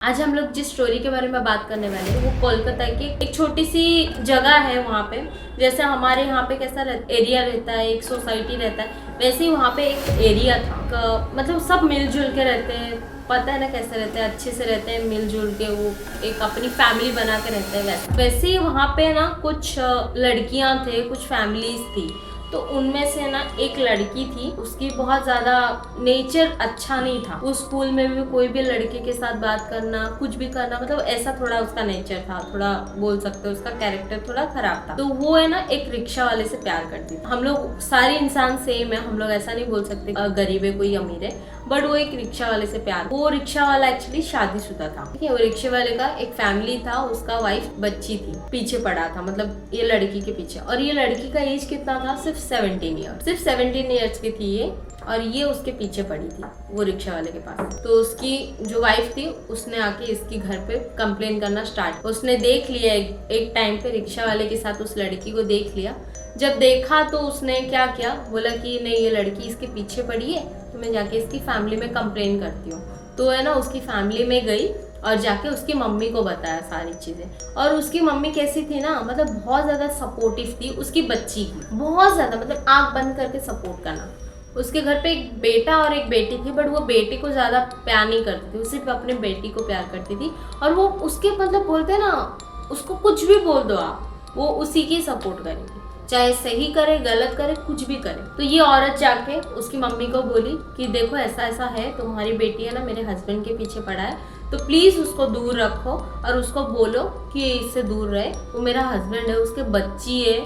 आज हम लोग जिस स्टोरी के बारे में बात करने वाले हैं वो कोलकाता की एक छोटी सी जगह है। वहाँ पे जैसे हमारे यहाँ पे कैसा एरिया रहता है, एक सोसाइटी रहता है, वैसे ही वहाँ पे एक एरिया था। मतलब सब मिलजुल के रहते हैं, पता है ना कैसे रहते हैं, अच्छे से रहते हैं मिलजुल के, वो एक अपनी फैमिली बना के रहते हैं। वैसे ही वहाँ पे ना कुछ लड़कियाँ थे, कुछ फैमिलीज थी। तो उनमें से ना एक लड़की थी, उसकी बहुत ज़्यादा नेचर अच्छा नहीं था। उस स्कूल में भी कोई भी लड़के के साथ बात करना, कुछ भी करना, मतलब ऐसा थोड़ा उसका नेचर था, थोड़ा बोल सकते हो उसका कैरेक्टर थोड़ा खराब था। तो वो है ना एक रिक्शा वाले से प्यार करती थी। हम लोग सारे इंसान सेम है, हम लोग ऐसा नहीं बोल सकते गरीब है कोई अमीर है, बट वो एक रिक्शा वाले से प्यार। वो रिक्शा वाला एक्चुअली शादीशुदा था, ठीक है। वो रिक्शे वाले का एक फैमिली था, उसका वाइफ बच्ची थी, पीछे पड़ा था, मतलब ये लड़की के पीछे। और ये लड़की का एज कितना था? सिर्फ 17 ईयर्स, सिर्फ 17 ईयर्स की थी ये, और ये उसके पीछे पड़ी थी वो रिक्शा वाले के पास। तो उसकी जो वाइफ थी उसने आके इसकी घर पे कंप्लेन करना स्टार्ट। उसने देख लिया एक टाइम पे रिक्शा वाले के साथ उस लड़की को देख लिया। जब देखा तो उसने क्या किया, बोला कि नहीं ये लड़की इसके पीछे पड़ी है, तो मैं जाके इसकी फैमिली में कंप्लेन करती हूँ। तो है ना उसकी फैमिली में गई और जाके उसकी मम्मी को बताया सारी चीज़ें। और उसकी मम्मी कैसी थी ना, मतलब बहुत ज़्यादा सपोर्टिव थी उसकी बच्ची की, बहुत ज़्यादा, मतलब आंख बंद करके सपोर्ट करना। उसके घर पे एक बेटा और एक बेटी थी, बट वो बेटे को ज़्यादा प्यार नहीं करती थी, वो सिर्फ अपने बेटी को प्यार करती थी। और वो उसके मतलब बोलते ना, उसको कुछ भी बोल दो आप, वो उसी की सपोर्ट करेगी, चाहे सही करे गलत करे कुछ भी करे। तो ये औरत जाके उसकी मम्मी को बोली कि देखो ऐसा ऐसा है, तुम्हारी बेटी है ना मेरे हस्बैंड के पीछे पड़ा है, तो प्लीज़ उसको दूर रखो और उसको बोलो कि इससे दूर रहे, वो मेरा हस्बैंड है, उसके बच्ची है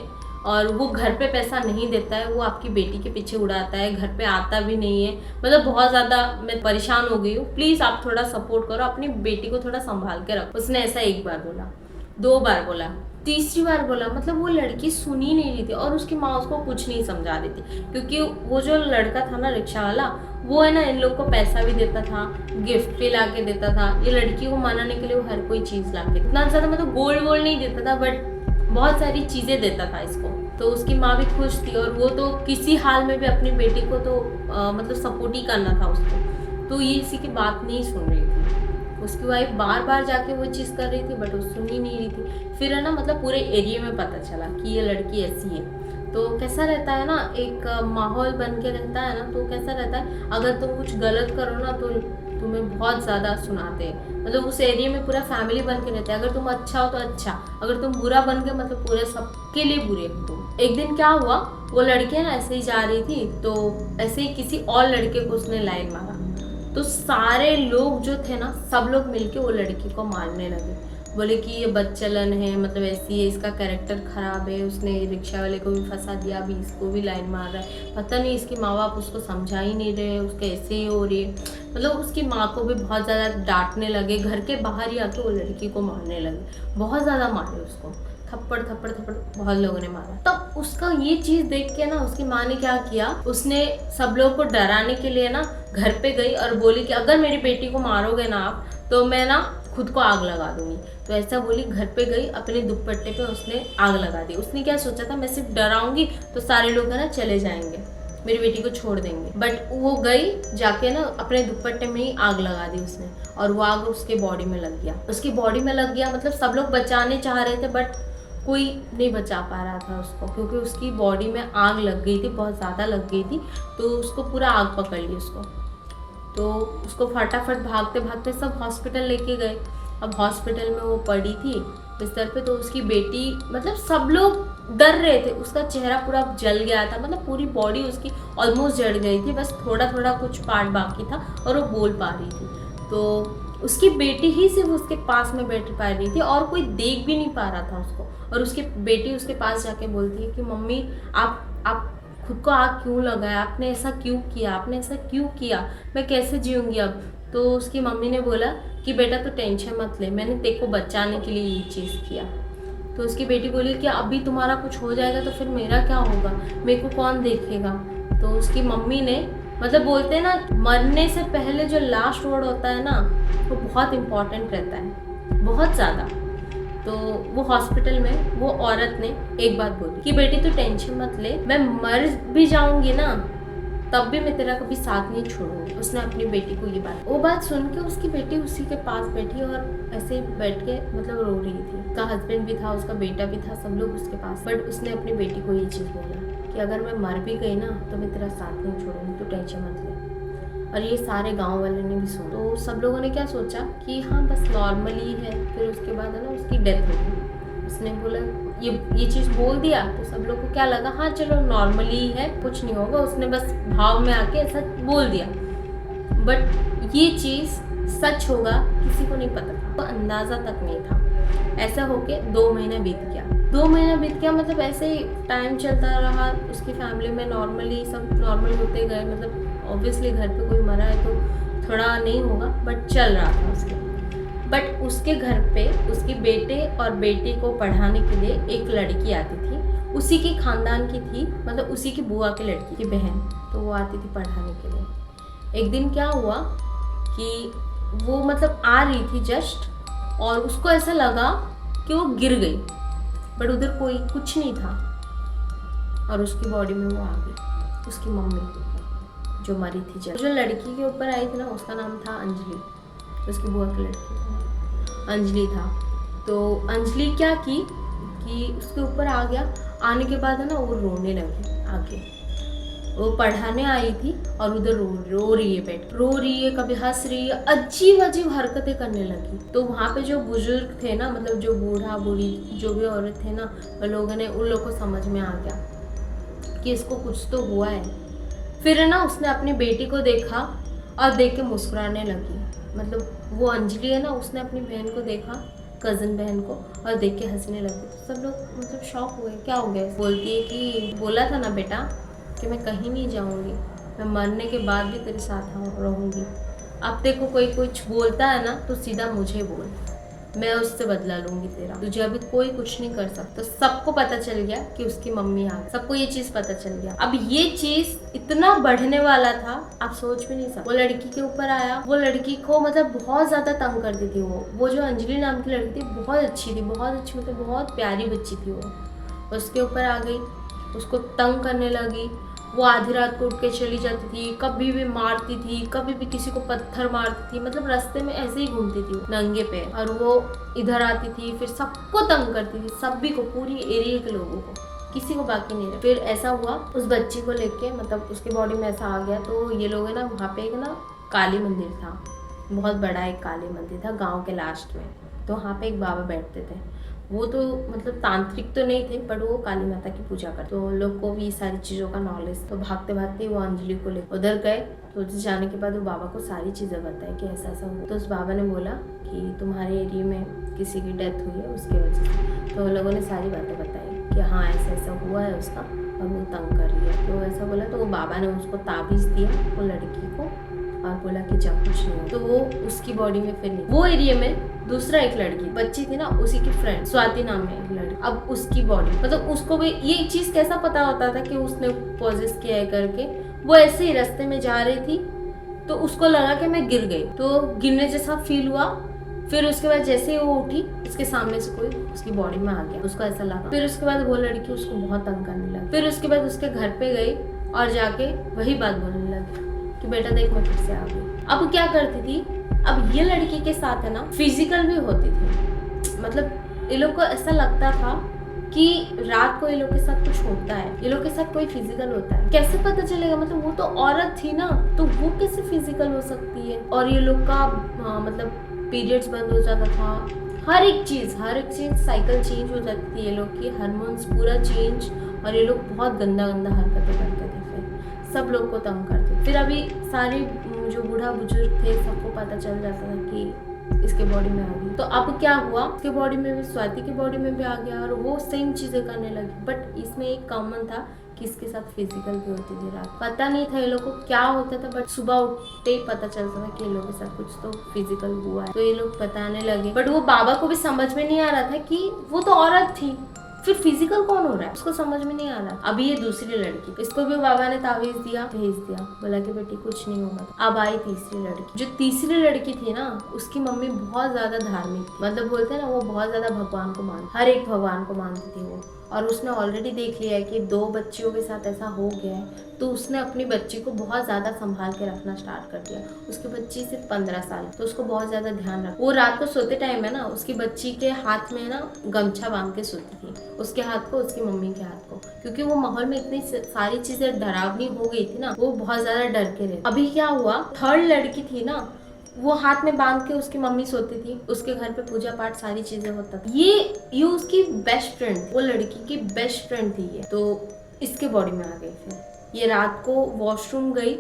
और वो घर पे पैसा नहीं देता है, वो आपकी बेटी के पीछे उड़ाता है, घर पे आता भी नहीं है, मतलब बहुत ज़्यादा मैं परेशान हो गई हूँ, प्लीज़ आप थोड़ा सपोर्ट करो, अपनी बेटी को थोड़ा संभाल के रखो। उसने ऐसा एक बार बोला, 2 बार बोला, तीसरी बार बोला, मतलब वो लड़की सुन ही नहीं रही थी। और उसकी माँ उसको कुछ नहीं समझा रही थी, क्योंकि वो जो लड़का था ना रिक्शा वाला, वो है ना इन लोग को पैसा भी देता था, गिफ्ट भी ला के देता था, ये लड़की को मनाने के लिए वो हर कोई चीज़ ला के, इतना ज़्यादा मतलब गोल्ड वोल्ड नहीं देता था, बट बहुत सारी चीज़ें देता था इसको। तो उसकी माँ भी खुश थी, और वो तो किसी हाल में भी अपनी बेटी को तो मतलब सपोर्ट ही करना था उसको। तो ये इसी की बात नहीं सुन रही थी। उसकी वाइफ बार बार जाके वो चीज़ कर रही थी, बट वो सुन ही नहीं रही थी। फिर है ना मतलब पूरे एरिया में पता चला कि ये लड़की ऐसी है। तो कैसा रहता है ना, एक माहौल बन के रहता है ना, तो कैसा रहता है अगर तुम कुछ गलत करो ना तो तुम्हें बहुत ज़्यादा सुनाते हैं, मतलब उस एरिया में पूरा फैमिली बन के रहता है। अगर तुम अच्छा हो तो अच्छा, अगर तुम बुरा बन गए मतलब पूरे सबके लिए बुरे हो तुम। एक दिन क्या हुआ, वो लड़की ना ऐसे ही जा रही थी, तो ऐसे ही किसी और लड़के को उसने लाइन मारा, तो सारे लोग जो थे ना सब लोग मिलके वो लड़की को मारने लगे, बोले कि ये बदचलन है, मतलब ऐसी है, इसका कैरेक्टर खराब है, उसने रिक्शा वाले को भी फंसा दिया, अभी इसको भी लाइन मार रहा है, पता नहीं इसके माँ बाप उसको समझा ही नहीं रहे, उसके ऐसे ही हो रही है। मतलब उसकी माँ को भी बहुत ज़्यादा डांटने लगे, घर के बाहर ही आके वो लड़की को मारने लगे, बहुत ज़्यादा मारे उसको, थप्पड़ थप्पड़ थप्पड़ बहुत लोगों ने मारा। तब उसका ये चीज़ देख के ना उसकी माँ ने क्या किया, उसने सब लोगों को डराने के लिए ना घर पे गई और बोली कि अगर मेरी बेटी को मारोगे ना आप तो मैं ना खुद को आग लगा दूंगी। तो ऐसा बोली, घर पे गई, अपने दुपट्टे पे उसने आग लगा दी। उसने क्या सोचा था, मैं सिर्फ डराऊंगी तो सारे लोग है ना चले जाएंगे, मेरी बेटी को छोड़ देंगे, बट वो गई जाके ना अपने दुपट्टे में ही आग लगा दी उसने, और वो आग उसके बॉडी में लग गया, उसकी बॉडी में लग गया। मतलब सब लोग बचाने चाह रहे थे, बट कोई नहीं बचा पा रहा था उसको, क्योंकि उसकी बॉडी में आग लग गई थी, बहुत ज़्यादा लग गई थी, तो उसको पूरा आग पकड़ ली उसको। तो उसको फटाफट भागते भागते सब हॉस्पिटल लेके गए। अब हॉस्पिटल में वो पड़ी थी बिस्तर पे, तो उसकी बेटी, मतलब सब लोग डर रहे थे, उसका चेहरा पूरा जल गया था, मतलब पूरी बॉडी उसकी ऑलमोस्ट जल गई थी, बस थोड़ा थोड़ा कुछ पार्ट बाकी था और वो बोल पा रही थी। तो उसकी बेटी ही सिर्फ उसके पास में बैठ पा रही थी और कोई देख भी नहीं पा रहा था उसको। और उसकी बेटी उसके पास जाके बोलती है कि मम्मी आप खुद को आग क्यों लगाया, आपने ऐसा क्यों किया, आपने ऐसा क्यों किया, मैं कैसे जीऊँगी अब। तो उसकी मम्मी ने बोला कि बेटा तो टेंशन मत ले, मैंने तेरे को बचाने के लिए ये चीज़ किया। तो उसकी बेटी बोली कि अभी तुम्हारा कुछ हो जाएगा तो फिर मेरा क्या होगा, मेरे को कौन देखेगा। तो उसकी मम्मी ने, मतलब बोलते हैं ना मरने से पहले जो लास्ट वर्ड होता है ना वो बहुत इम्पॉर्टेंट रहता है, बहुत ज़्यादा। तो वो हॉस्पिटल में वो औरत ने एक बात बोली कि बेटी तू टेंशन मत ले, मैं मर भी जाऊंगी ना तब भी मैं तेरा कभी साथ नहीं छोड़ूंगी। उसने अपनी बेटी को ये बात, वो बात सुन के उसकी बेटी उसी के पास बैठी और ऐसे बैठ के मतलब रो रही थी। उसका हस्बैंड भी था, उसका बेटा भी था, सब लोग उसके पास। बट उसने अपनी बेटी को ये चीज़ बोला कि अगर मैं मर भी गई ना तो मैं तेरा साथ नहीं छोड़ूंगी, तो टेंशन मत ले। और ये सारे गांव वाले ने भी सुना। तो सब लोगों ने क्या सोचा कि हाँ बस नॉर्मली है। फिर उसके बाद है ना उसकी डेथ हो गई। उसने बोला ये चीज़ बोल दिया तो सब लोग को क्या लगा, हाँ चलो नॉर्मली है, कुछ नहीं होगा, उसने बस भाव में आके ऐसा बोल दिया। बट ये चीज़ सच होगा किसी को नहीं पता था, तो अंदाज़ा तक नहीं था। ऐसा होके 2 महीने बीत गया। 2 महीना बीत गया मतलब ऐसे ही टाइम चलता रहा। उसकी फैमिली में नॉर्मली सब नॉर्मल होते गए। मतलब ऑब्वियसली घर पे कोई मरा है तो थोड़ा नहीं होगा, बट चल रहा था उसके। बट उसके घर पे उसके बेटे और बेटी को पढ़ाने के लिए एक लड़की आती थी, उसी के खानदान की थी, मतलब उसी की बुआ की लड़की की बहन। तो वो आती थी पढ़ाने के लिए। एक दिन क्या हुआ कि वो मतलब आ रही थी जस्ट, और उसको ऐसा लगा कि वो गिर गई, बट उधर कोई कुछ नहीं था, और उसकी बॉडी में वो आ गई, उसकी मम्मी जो मरी थी। जो लड़की के ऊपर आई थी ना, उसका नाम था अंजलि, उसकी बुआ की लड़की अंजलि था। तो अंजलि क्या की कि उसके ऊपर आ गया। आने के बाद है ना वो रोने लगी आके। वो पढ़ाने आई थी और उधर रो रही है, बैठ रो रही है, कभी हंस रही है, अजीब अजीब हरकतें करने लगी। तो वहाँ पे जो बुजुर्ग थे ना, मतलब जो बूढ़ा बूढ़ी जो भी औरत थे ना, वो लोगों ने उन लोगों को समझ में आ गया कि इसको कुछ तो हुआ है। फिर ना उसने अपनी बेटी को देखा और देख के मुस्कुराने लगी। मतलब वो अंजलि है ना, उसने अपनी बहन को देखा, कज़न बहन को, और देख के हंसने लगी। तो सब लोग मतलब शॉक हुए, क्या हो गया। बोलती है कि बोला था ना बेटा कि मैं कहीं नहीं जाऊंगी, मैं मरने के बाद भी तेरे साथ रहूंगी। अब देखो कोई कुछ बोलता है ना तो सीधा मुझे बोल, मैं उससे बदला लूंगी तेरा, तुझे अभी कोई कुछ नहीं कर सकता। तो सबको पता चल गया कि उसकी मम्मी आ गई, सबको ये चीज पता चल गया। अब ये चीज इतना बढ़ने वाला था, आप सोच भी नहीं सकते। वो लड़की के ऊपर आया, वो लड़की को मतलब बहुत ज्यादा तंग करती थी। वो जो अंजलि नाम की लड़की थी, बहुत अच्छी थी, बहुत अच्छी, मतलब बहुत प्यारी बच्ची थी वो। उसके ऊपर आ गई, उसको तंग करने लगी। वो आधी रात को उठ के चली जाती थी, कभी भी मारती थी, कभी भी किसी को पत्थर मारती थी। मतलब रास्ते में ऐसे ही घूमती थी नंगे पे, और वो इधर आती थी, फिर सबको तंग करती थी, सभी को, पूरी एरिया के लोगों को, किसी को बाकी नहीं रहा। फिर ऐसा हुआ उस बच्ची को लेके, मतलब उसके बॉडी में ऐसा आ गया। तो ये लोग है ना, वहाँ पे एक ना काली मंदिर था, बहुत बड़ा एक काली मंदिर था गाँव के लास्ट में। तो वहाँ पे एक बाबा बैठते थे। वो तो मतलब तांत्रिक तो नहीं थे, बट वो काली माता की पूजा करते। तो लोग को भी सारी चीज़ों का नॉलेज। तो भागते भागते वो अंजलि को ले उधर गए। तो उधर जाने के बाद वो बाबा को सारी चीज़ें बताई कि ऐसा ऐसा हुआ। तो उस बाबा ने बोला कि तुम्हारे एरिया में किसी की डेथ हुई है उसकी वजह से। तो लोगों ने सारी बातें बताई कि हाँ ऐसा ऐसा हुआ है उसका, और वो तंग कर रही है। तो ऐसा बोला। तो वो बाबा ने उसको ताबीज़ दिया वो लड़की को, और बोला कि जब कुछ नहीं हो। तो वो उसकी बॉडी में फिर नहीं। वो एरिया में दूसरा एक लड़की बच्ची थी ना, उसी की फ्रेंड स्वाति नाम में एक लड़की, अब उसकी बॉडी, मतलब उसको भी ये चीज कैसा पता होता था कि उसने पॉजेस किया है करके। वो ऐसे ही रास्ते में जा रही थी, तो उसको लगा कि मैं गिर गई, तो गिरने जैसा फील हुआ। फिर उसके बाद जैसे ही वो उठी, उसके सामने से कोई उसकी बॉडी में आ गया, उसको ऐसा लगा। फिर उसके बाद वो लड़की उसको बहुत तंग करने लगी। फिर उसके बाद उसके घर पे गई और जाके वही बात बोलने लगी कि बेटा देख मैं फिर से आ गई। अब क्या करती थी, अब ये लड़की के साथ है ना फिजिकल भी होती थी। मतलब ये लोग को ऐसा लगता था कि रात को ये लोग के साथ कुछ होता है, ये लोग के साथ कोई फिजिकल होता है। कैसे पता चलेगा, मतलब वो तो औरत थी ना, तो वो कैसे फिजिकल हो सकती है। और ये लोग का मतलब पीरियड्स बंद हो जाता था, हर एक चीज साइकिल चेंज हो जाती थी, ये लोग की हार्मोन्स पूरा चेंज। और ये लोग बहुत गंदा हरकतें करते थे, फिर सब लोग को तंग करते। फिर अभी सारे जो बूढ़ा बुजुर्ग थे सबको पता चल जाता था कि इसके बॉडी में आ गई। तो अब क्या हुआ, उसके बॉडी में भी, स्वाति की बॉडी में भी आ गया, और वो सेम चीजें करने लगी। बट इसमें एक कॉमन था कि इसके साथ फिजिकल भी होती थी। रात पता नहीं था ये लोग को क्या होता था, बट सुबह उठते ही पता चलता था कि ये लोग के साथ कुछ तो फिजिकल हुआ है। तो ये लोग बताने लगे, बट वो बाबा को भी समझ में नहीं आ रहा था कि वो तो औरत थी, फिर फिजिकल कौन हो रहा है, उसको समझ में नहीं आ रहा। अभी ये दूसरी लड़की, इसको भी बाबा ने तावीज दिया, भेज दिया, बोला कि बेटी कुछ नहीं होगा। अब आई तीसरी लड़की। जो तीसरी लड़की थी ना, उसकी मम्मी बहुत ज्यादा धार्मिक थी, मतलब बोलते हैं ना वो बहुत ज्यादा भगवान को मानती, हर एक भगवान को मानती थी वो। और उसने ऑलरेडी देख लिया है कि 2 बच्चियों के साथ ऐसा हो गया है, तो उसने अपनी बच्ची को बहुत ज़्यादा संभाल के रखना स्टार्ट कर दिया। उसकी बच्ची सिर्फ 15 साल, तो उसको बहुत ज़्यादा ध्यान रख। वो रात को सोते टाइम है ना, उसकी बच्ची के हाथ में ना गमछा बांध के सोती थी, उसके हाथ को, उसकी मम्मी के हाथ को, क्योंकि वो माहौल में इतनी सारी चीज़ें डरावनी हो गई थी ना, वो बहुत ज़्यादा डर के रहे। अभी क्या हुआ, 3rd लड़की थी ना, वो हाथ में बांध के उसकी मम्मी सोती थी, उसके घर पे पूजा पाठ सारी चीजें होता था। ये उसकी बेस्ट फ्रेंड, वो लड़की की बेस्ट फ्रेंड थी ये। तो इसके बॉडी में आ गई। फिर ये रात को वॉशरूम गई,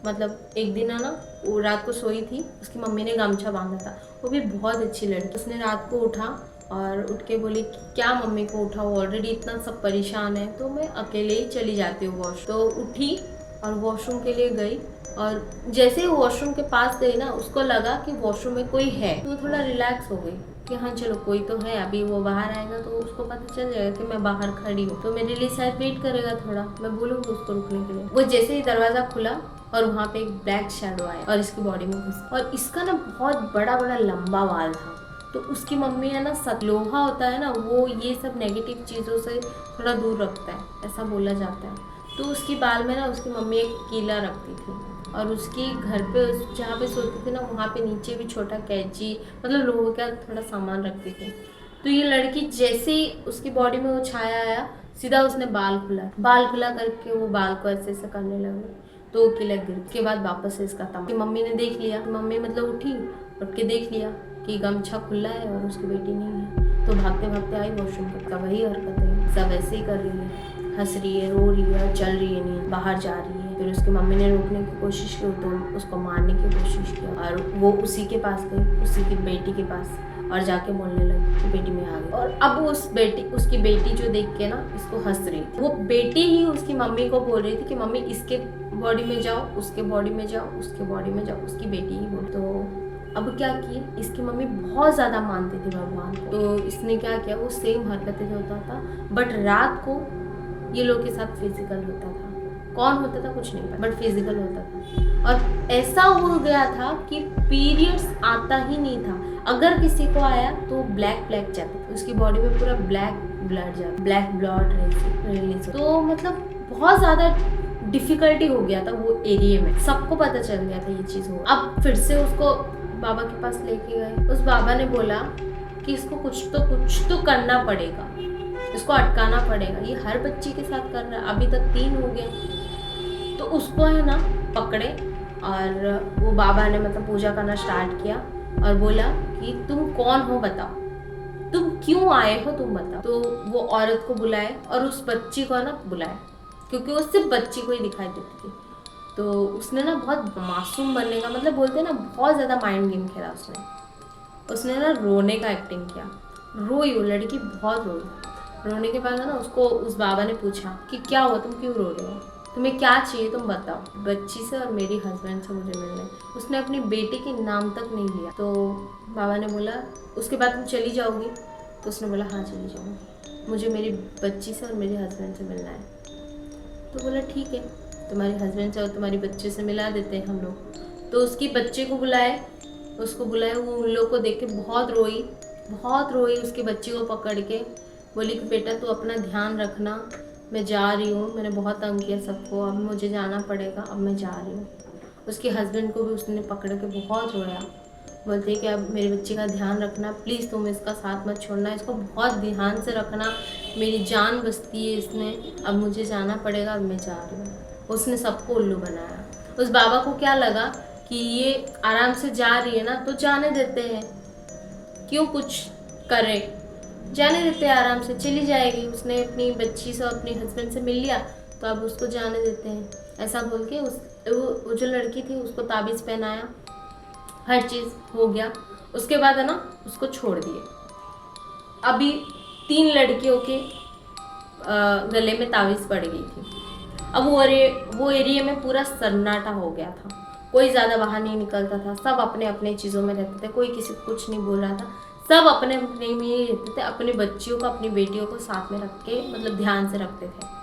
मतलब एक दिन है ना, वो रात को सोई थी, उसकी मम्मी ने गमछा बांधा था, वो भी बहुत अच्छी लड़की। उसने रात को उठा और उठ के बोली कि क्या मम्मी को उठाओ, ऑलरेडी इतना सब परेशान है, तो मैं अकेले ही चली जाती हूँ वॉशरूम। तो उठी और वॉशरूम के लिए गई, और जैसे ही वॉशरूम के पास गई ना, उसको लगा कि वॉशरूम में कोई है, तो थोड़ा रिलैक्स हो गई कि हाँ चलो कोई तो है, अभी वो बाहर आएगा तो उसको पता चल जाएगा कि मैं बाहर खड़ी हूँ, तो मेरे लिए शायद वेट करेगा थोड़ा, मैं बोलूँगी उसको रुकने के लिए। वो जैसे ही दरवाजा खुला और वहाँ पे एक ब्लैक शैडो आया और इसकी बॉडी में घुस, और इसका ना बहुत बड़ा बड़ा लंबा बाल था। तो उसकी मम्मी है ना, लोहा होता है ना, वो ये सब नेगेटिव चीज़ों से थोड़ा दूर रखता है, ऐसा बोला जाता है। तो उसकी बाल में ना उसकी मम्मी एक कीला रखती थी, और उसकी घर पे जहाँ पे सोती थी ना, वहाँ पे नीचे भी छोटा कैंची, मतलब लोगों का थोड़ा सामान रखती थी। तो ये लड़की जैसे ही उसकी बॉडी में वो छाया आया, सीधा उसने बाल खुला करके वो बाल को ऐसे ऐसे करने लगी, तो वो किला गिर। उसके बाद वापस से इसका तमाम मम्मी ने देख लिया, मम्मी मतलब उठ के देख लिया कि गमछा खुला है और उसकी बेटी नहीं है, तो भागते भागते आई वॉशरूम का। वही हरकत है, सब ऐसे ही कर रही है, हंस रही है, रो रही है, चल रही है नहीं, बाहर जा रही है। फिर उसकी मम्मी ने रोकने की कोशिश की, तो उसको मारने की कोशिश की, और वो उसी के पास गई, उसी की बेटी के पास, और जाके बोलने लगी कि बेटी में आ गई। और अब उसकी बेटी जो देख के ना इसको हंस रही थी, वो बेटी ही उसकी मम्मी को बोल रही थी कि मम्मी इसके बॉडी में जाओ, उसके बॉडी में जाओ, उसके बॉडी में जाओ, उसकी बेटी ही बोल। तो अब क्या की, इसकी मम्मी बहुत ज़्यादा मानती थी भगवान को, तो इसने क्या किया, वो सेम हरकतें होता था, बट रात को ये लोग के साथ फिजिकल होता था। कौन होता था कुछ नहीं पता, बट फिजिकल होता था। और ऐसा हो गया था कि पीरियड्स आता ही नहीं था, अगर किसी को आया तो ब्लैक जाता, उसकी बॉडी में पूरा ब्लैक ब्लड रिलीज। तो मतलब बहुत ज़्यादा डिफिकल्टी हो गया था वो एरिया में, सबको पता चल गया था ये चीज़ हो। अब फिर से उसको बाबा के पास लेके गए, उस बाबा ने बोला कि इसको कुछ तो करना पड़ेगा, इसको अटकाना पड़ेगा, ये हर बच्ची के साथ कर रहा है, अभी तक 3 हो गए। तो उसको है ना पकड़े, और वो बाबा ने मतलब पूजा करना स्टार्ट किया और बोला कि तुम कौन हो बताओ, तुम क्यों आए हो, तुम बताओ। तो वो औरत को बुलाए और उस बच्ची को ना बुलाए, क्योंकि वो सिर्फ बच्ची को ही दिखाई देती थी। तो उसने ना बहुत मासूम बनने का, मतलब बोलते हैं ना, बहुत ज़्यादा माइंड गेम खेला उसने ना रोने का एक्टिंग किया, रोई, वो लड़की बहुत रोई। रोने के बाद है ना, उसको उस बाबा ने पूछा कि क्या हुआ, तुम क्यों रो रहे हो, तुम्हें क्या चाहिए, तुम बताओ। बच्ची से और मेरी हस्बैंड से मुझे मिलना है। उसने अपनी बेटी के नाम तक नहीं लिया। तो बाबा ने बोला उसके बाद तुम चली जाओगी, तो उसने बोला हाँ चली जाऊँगी, मुझे मेरी बच्ची से और मेरे हस्बैंड से मिलना है। तो बोला ठीक है, तुम्हारे हस्बैंड से और तुम्हारी बच्चे से मिला देते हैं हम लोग। तो उसकी बच्चे को बुलाए, वो उन लोग को देख के बहुत रोई, उसके बच्चे को पकड़ के बोली कि बेटा तू अपना ध्यान रखना, मैं जा रही हूँ, मैंने बहुत तंग किया सबको, अब मुझे जाना पड़ेगा, अब मैं जा रही हूँ। उसके हस्बैंड को भी उसने पकड़ के बहुत रोया, बोलते कि अब मेरे बच्चे का ध्यान रखना, प्लीज़ तुम इसका साथ मत छोड़ना, इसको बहुत ध्यान से रखना, मेरी जान बचती है इसमें, अब मुझे जाना पड़ेगा, अब मैं जा रही हूँ। उसने सबको उल्लू बनाया। उस बाबा को क्या लगा कि ये आराम से जा रही है ना, तो जाने देते हैं, क्यों कुछ करे, जाने देते हैं, आराम से चली जाएगी। उसने अपनी बच्ची से अपने हस्बैंड से मिल लिया, तो अब उसको जाने देते हैं, ऐसा बोल के वो जो लड़की थी उसको ताबीज़ पहनाया, हर चीज़ हो गया। उसके बाद है ना उसको छोड़ दिए। अभी 3 लड़कियों के गले में ताबीज़ पड़ गई थी। अब वो एरिया में पूरा सन्नाटा हो गया था, कोई ज़्यादा बाहर नहीं निकलता था, सब अपने अपने चीज़ों में रहते थे, कोई किसी को कुछ नहीं बोल रहा था, सब अपने अपने में ही रहते थे, अपनी बच्चियों को अपनी बेटियों को साथ में रख के मतलब ध्यान से रखते थे।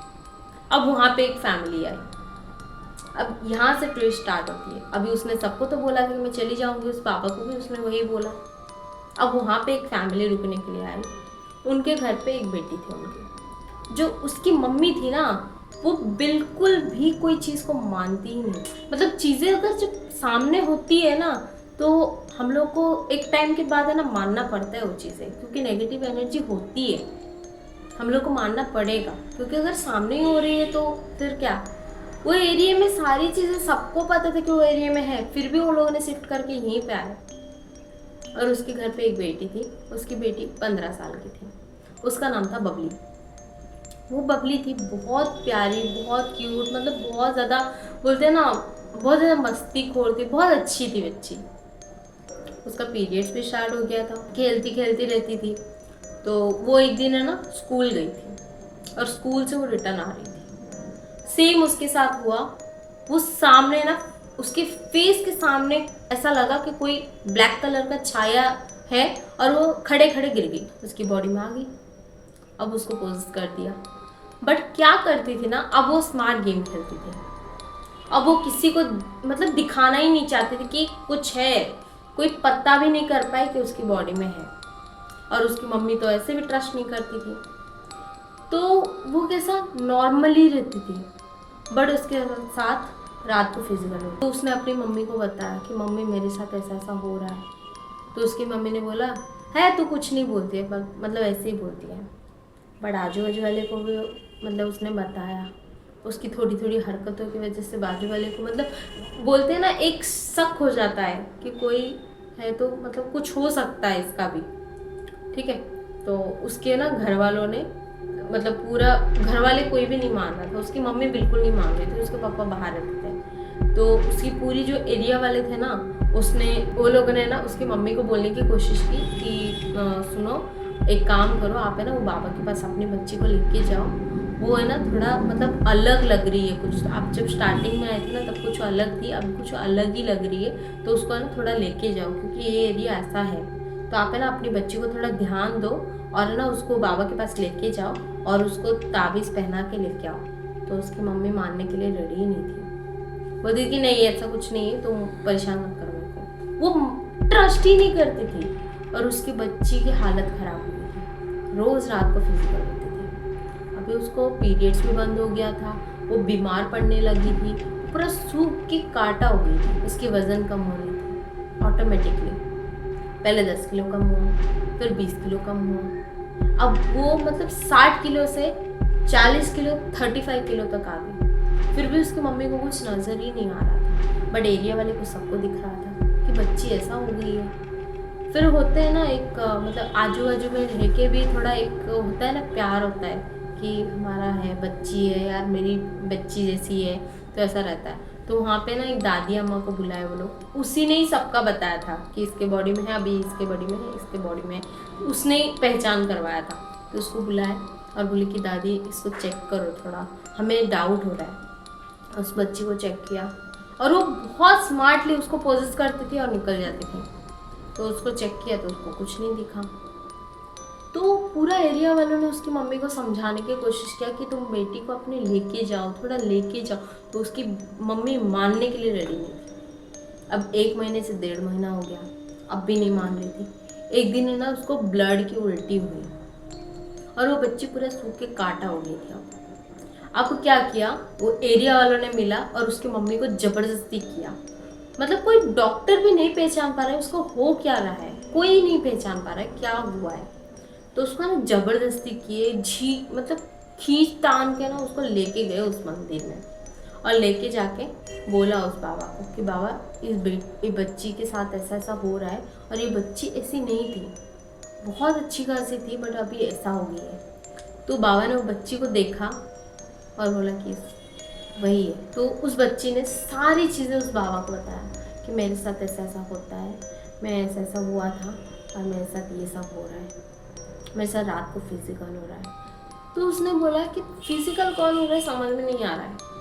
अब वहाँ पे एक फैमिली आई। अब यहाँ से ट्विस्ट स्टार्ट होती है। अभी उसने सबको तो बोला कि मैं चली जाऊँगी, उस पापा को भी उसने वही बोला। अब वहाँ पे एक फैमिली रुकने के लिए आई, उनके घर पे एक बेटी थी उनकी, जो उसकी मम्मी थी ना, वो बिल्कुल भी कोई चीज़ को मानती ही नहीं। मतलब चीज़ें अगर जब सामने होती है ना, तो हम लोग को एक टाइम के बाद है ना मानना पड़ता है वो चीज़ें, क्योंकि नेगेटिव एनर्जी होती है, हम लोग को मानना पड़ेगा। क्योंकि अगर सामने ही हो रही है तो फिर क्या। वो एरिया में सारी चीज़ें सबको पता था कि वो एरिया में है, फिर भी वो लोगों ने शिफ्ट करके यहीं पे आए। और उसके घर पे एक बेटी थी, उसकी बेटी 15 साल की थी, उसका नाम था बबली। वो बबली थी बहुत प्यारी, बहुत क्यूट, मतलब बहुत ज़्यादा, बोलते हैं ना, बहुत ज़्यादा मस्तीखोर थी, बहुत अच्छी थी बच्ची। उसका पीरियड्स भी स्टार्ट हो गया था, खेलती खेलती रहती थी। तो वो एक दिन है ना स्कूल गई थी, और स्कूल से वो रिटर्न आ रही थी, सेम उसके साथ हुआ। वो सामने ना, उसके फेस के सामने ऐसा लगा कि कोई ब्लैक कलर का छाया है, और वो खड़े खड़े गिर गई, उसकी बॉडी में आ गई। अब उसको पोजेस कर दिया। बट क्या करती थी ना, अब वो स्मार्ट गेम खेलती थी। अब वो किसी को मतलब दिखाना ही नहीं चाहती थी कि कुछ है, कोई पता भी नहीं कर पाए कि उसकी बॉडी में है। और उसकी मम्मी तो ऐसे भी ट्रस्ट नहीं करती थी, तो वो कैसा नॉर्मली रहती थी। बट उसके साथ रात को फिजिकल हो, तो उसने अपनी मम्मी को बताया कि मम्मी मेरे साथ ऐसा ऐसा हो रहा है। तो उसकी मम्मी ने बोला है तो कुछ नहीं बोलती है, मतलब ऐसे ही बोलती है। बट आजू बाजू वाले को भी मतलब उसने बताया, उसकी थोड़ी थोड़ी हरकतों की वजह से बाजू वाले को मतलब बोलते हैं ना, एक शक हो जाता है कि कोई है, तो मतलब कुछ हो सकता है इसका भी। ठीक है, तो उसके ना घर वालों ने, मतलब पूरा घर वाले कोई भी नहीं मान रहा था, उसकी मम्मी बिल्कुल नहीं मान रही थी, उसके पापा बाहर रहते थे। तो उसकी पूरी जो एरिया वाले थे ना, वो लोगों ने ना उसकी मम्मी को बोलने की कोशिश की कि सुनो, एक काम करो, आप है ना वो बाबा के पास अपनी बच्ची को लेके जाओ, वो है ना थोड़ा मतलब अलग लग रही है कुछ। आप जब स्टार्टिंग में आए थे ना तब कुछ अलग थी, अब कुछ अलग ही लग रही है, तो उसको ना थोड़ा लेके जाओ, क्योंकि ये एरिया ऐसा है। तो आप है ना अपनी बच्ची को थोड़ा ध्यान दो, और है ना उसको बाबा के पास लेके जाओ, और उसको ताबीज़ पहना के लेके आओ। तो उसकी मम्मी मानने के लिए रेडी ही नहीं थी। वो दी कि नहीं ऐसा कुछ नहीं है, तुम परेशान मत करो मेरे को। वो ट्रस्ट ही नहीं करती थी, और उसकी बच्ची की हालत ख़राब हो गई थी, रोज़ रात को फिजिकल होती थी। अभी उसको पीरियड्स भी बंद हो गया था, वो बीमार पड़ने लगी थी, पूरा सूख के काटा हो गई थी, उसकी वज़न कम हो रही थी ऑटोमेटिकली। पहले 10 किलो कम हुआ, फिर 20 किलो कम हुआ, अब वो मतलब 60 किलो से 40 किलो 35 किलो तक आ गई। फिर भी उसकी मम्मी को कुछ नज़र ही नहीं आ रहा था, बट एरिया वाले को सबको दिख रहा था कि बच्ची ऐसा हो गई है। फिर होते हैं ना एक मतलब आजू बाजू में रह के भी थोड़ा एक होता है ना, प्यार होता है कि हमारा है, बच्ची है यार, मेरी बच्ची जैसी है, तो ऐसा रहता है। तो वहाँ पे ना एक दादी अम्मा को बुलाए वो लोग, उसी ने ही सबका बताया था कि इसके बॉडी में है, अभी इसके बॉडी में है, इसके बॉडी में है, उसने पहचान करवाया था। तो उसको बुलाए और बोले कि दादी इसको चेक करो, थोड़ा हमें डाउट हो रहा है। उस बच्ची को चेक किया, और वो बहुत स्मार्टली उसको पोजेस करती थी और निकल जाती थी। तो उसको चेक किया तो उसको कुछ नहीं दिखा। तो पूरा एरिया वालों ने उसकी मम्मी को समझाने की कोशिश किया कि तुम बेटी को अपने लेके जाओ, थोड़ा लेके जाओ। तो उसकी मम्मी मानने के लिए रेडी नहीं थी। अब 1 महीने से 1.5 महीना हो गया, अब भी नहीं मान रही थी। एक दिन है ना उसको ब्लड की उल्टी हुई, और वो बच्ची पूरा सूख के काटा हो गई थी। अब क्या किया, वो एरिया वालों ने मिला और उसकी मम्मी को जबरदस्ती किया। मतलब कोई डॉक्टर भी नहीं पहचान पा रहा है उसको हो क्या रहा है, कोई नहीं पहचान पा रहा है क्या हुआ है। तो उसको ना जबरदस्ती किए, मतलब खींच तान के ना उसको लेके गए उस मंदिर में, और लेके जाके बोला उस बाबा को कि बाबा इस बच्ची के साथ ऐसा ऐसा हो रहा है, और ये बच्ची ऐसी नहीं थी, बहुत अच्छी खासी थी, बट अभी ऐसा हो गई है। तो बाबा ने वो बच्ची को देखा और बोला कि वही है। तो उस बच्ची ने सारी चीज़ें उस बाबा को बताया कि मेरे साथ ऐसा ऐसा होता है, मैं ऐसा ऐसा हुआ था, और मेरे साथ ये सब हो रहा है, मेरे साथ रात को फिजिकल हो रहा है। तो उसने बोला कि फिजिकल कौन हो रहा है समझ में नहीं आ रहा है।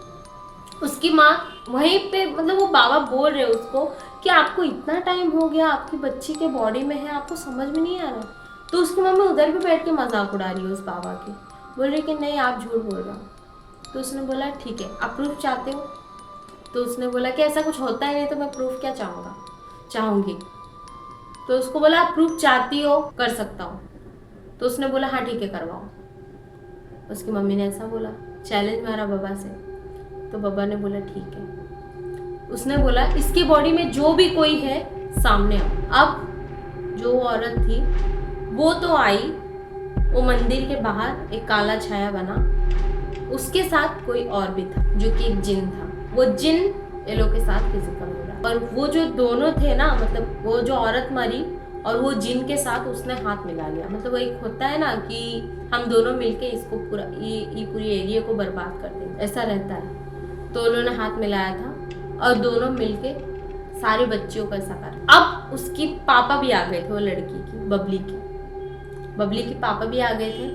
उसकी माँ वहीं पे, मतलब वो बाबा बोल रहे उसको कि आपको इतना टाइम हो गया, आपकी बच्ची के बॉडी में है, आपको समझ में नहीं आ रहा। तो उसकी मम्मी उधर भी बैठ के मजाक उड़ा रही है उस बाबा की, बोल रही कि नहीं आप झूठ बोल रहे हो। तो उसने बोला ठीक है, आप प्रूफ चाहते हो? तो उसने बोला कि ऐसा कुछ होता ही नहीं, तो मैं प्रूफ क्या चाहूँगी। तो उसको बोला आप प्रूफ चाहती हो, कर सकता हूँ। तो उसने बोला हाँ ठीक है करवाओ। उसकी मम्मी ने ऐसा बोला, चैलेंज मारा बाबा से। तो बाबा ने बोला ठीक है। उसने बोला इसकी बॉडी में जो भी कोई है सामने आओ। अब जो औरत थी वो तो आई, वो मंदिर के बाहर एक काला छाया बना, उसके साथ कोई और भी था जो कि एक जिन था। वो जिन ये लोग के साथ फिजिकल हो रहा, और वो जो दोनों थे ना, मतलब वो जो औरत मरी और वो जिन के साथ उसने हाथ मिला लिया। मतलब वो एक होता है ना कि हम दोनों मिलके इसको पूरा ये पूरी एरिया को बर्बाद कर देंगे, ऐसा रहता है। तो उन्होंने हाथ मिलाया था और दोनों मिलके सारे बच्चियों का ऐसा कर। अब उसकी पापा भी आ गए थे, वो लड़की की, बबली की पापा भी आ गए थे।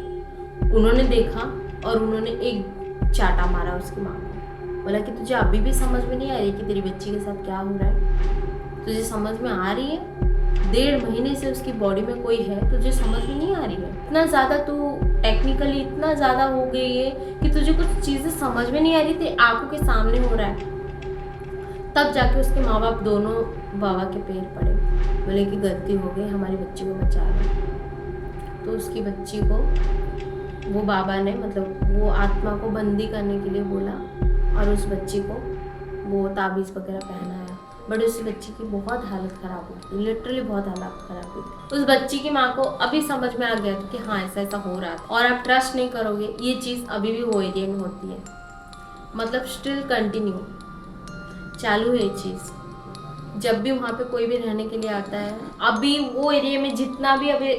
उन्होंने देखा और उन्होंने एक चाटा मारा उसकी माँ को। बोला कि तुझे अभी भी समझ में नहीं आ रही कि तेरी बच्ची के साथ क्या हो रहा है? तुझे समझ में आ रही है? 1.5 महीने से उसकी बॉडी में कोई है, तुझे समझ में नहीं आ रही है? इतना ज़्यादा तू टेक्निकली इतना ज़्यादा हो गई है कि तुझे कुछ चीज़ें समझ में नहीं आ रही, तेरी आंखों के सामने हो रहा है। तब जाके उसके माँ बाप दोनों बाबा के पैर पड़े, बोले कि गलती हो गई, हमारी बच्ची को बचा लो। तो उसकी बच्ची को वो बाबा ने, मतलब वो आत्मा को बंदी करने के लिए बोला और उस बच्ची को वो ताबीज़ वगैरह पहनाया। बट उस बच्ची की बहुत हालत ख़राब हुई थी, लिटरली बहुत हालत ख़राब हुई थी। उस बच्ची की माँ को अभी समझ में आ गया था कि हाँ ऐसा हो रहा था। और आप ट्रस्ट नहीं करोगे, ये चीज़ अभी भी वो एरिया में होती है, मतलब स्टिल कंटिन्यू चालू है ये चीज़। जब भी वहाँ पे कोई भी रहने के लिए आता है, अभी वो एरिया में जितना भी अभी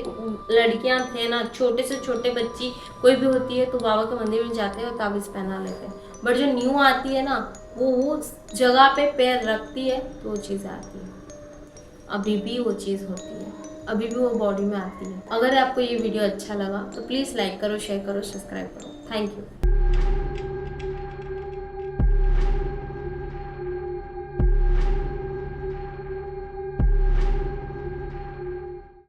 लड़कियाँ थे ना, छोटे से छोटे बच्ची कोई भी होती है तो बाबा के मंदिर में जाते हैं और ताबीज़ पहना लेते हैं। बट जो न्यू आती है ना, वो जगह पे पैर रखती है तो वो चीज़ आती है। अभी भी वो चीज़ होती है, अभी भी वो बॉडी में आती है। अगर आपको ये वीडियो अच्छा लगा तो प्लीज़ लाइक करो, शेयर करो, सब्सक्राइब करो। Thank you.